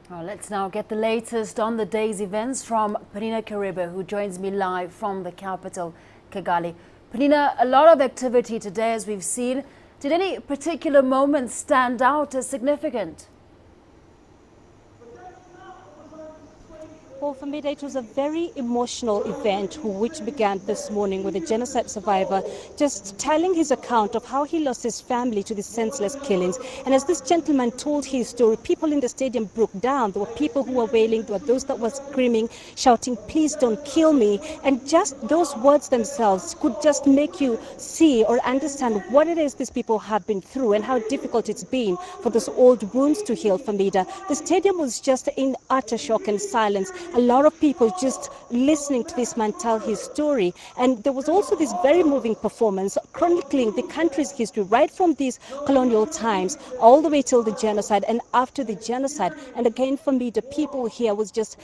Well, let's now get the latest on the day's events from Penina Kariba, who joins me live from the capital, Kigali. Penina, a lot of activity today, as we've seen. Did any particular moments stand out as significant? Well, for me, it was a very emotional event which began this morning with a genocide survivor just telling his account of how he lost his family to these senseless killings. And as this gentleman told his story, people in the stadium broke down. There were people who were wailing, there were those that were screaming, shouting, "Please don't kill me." And just those words themselves could just make you see or understand what it is these people have been through and how difficult it's been for those old wounds to heal. For me, the stadium was just in utter shock and silence. A lot of people just listening to this man tell his story. And there was also this very moving performance chronicling the country's history right from these colonial times all the way till the genocide and after the genocide. And again, for me, the people here was just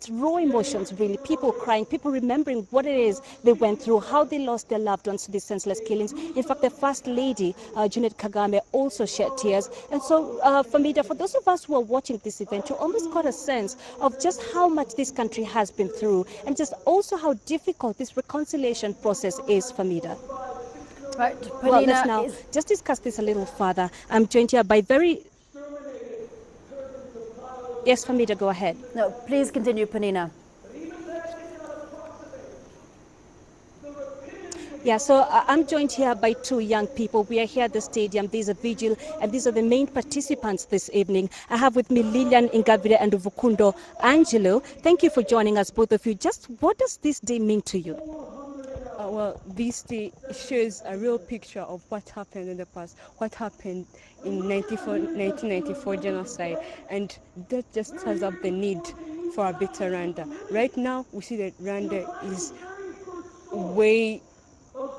raw emotions, really. People crying, people remembering what it is they went through, how they lost their loved ones to these senseless killings. In fact, the First Lady, Janet Kagame, also shed tears. And so, for me, for those of us who are watching this event, you almost got a sense of just how much this country has been through and just also how difficult this reconciliation process is for Mida. Right, Well, let's now just discuss this a little further. I'm joined here by Yes, Famida, go ahead. No, please continue, Penina. Yeah, so I'm joined here by two young people. We are here at the stadium. These are Vigil, and these are the main participants this evening. I have with me Lilian Ingabire and Vukundo Angelo. Thank you for joining us, both of you. Just what does this day mean to you? Well, this day shows a real picture of what happened in the past, what happened in 1994 genocide, and that just has up the need for a better Rwanda. Right now, we see that Rwanda is way,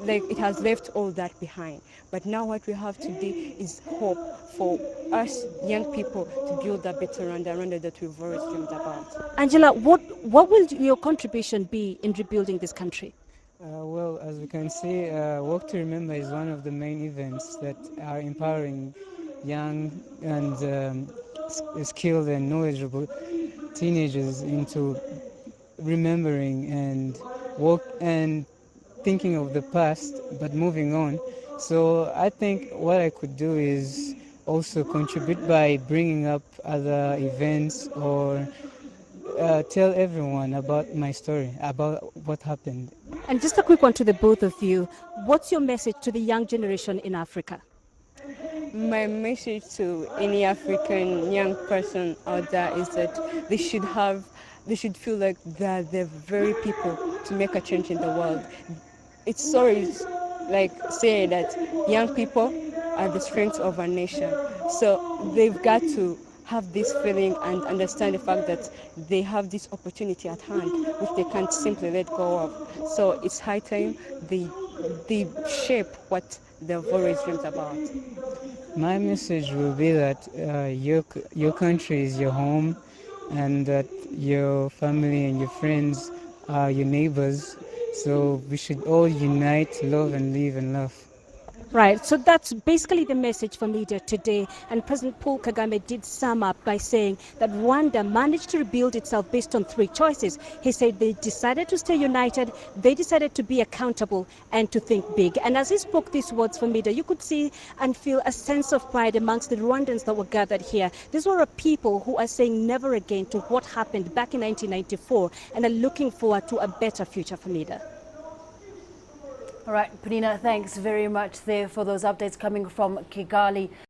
like it has left all that behind. But now what we have today is hope for us young people to build a better Rwanda that we've always dreamed about. Angela, what will your contribution be in rebuilding this country? Well, as we can see, Walk to Remember is one of the main events that are empowering young and skilled and knowledgeable teenagers into remembering and thinking of the past, but moving on. So I think what I could do is also contribute by bringing up other events or tell everyone about my story, about what happened. And just a quick one to the both of you. What's your message to the young generation in Africa? My message to any African young person out there is that they should feel like they're the very people to make a change in the world. It's sorry, like saying that young people are the strength of our nation. So they've got to have this feeling and understand the fact that they have this opportunity at hand, which they can't simply let go of. So it's high time they shape what they've always dreamed about. My message will be that your country is your home, and that your family and your friends are your neighbors. So we should all unite, love, and live and love. Right, so that's basically the message for media today. And President Paul Kagame did sum up by saying that Rwanda managed to rebuild itself based on three choices. He said they decided to stay united, they decided to be accountable, and to think big. And as he spoke these words for media, you could see and feel a sense of pride amongst the Rwandans that were gathered here. These were people who are saying never again to what happened back in 1994 and are looking forward to a better future for media. All right, Penina, thanks very much there for those updates coming from Kigali.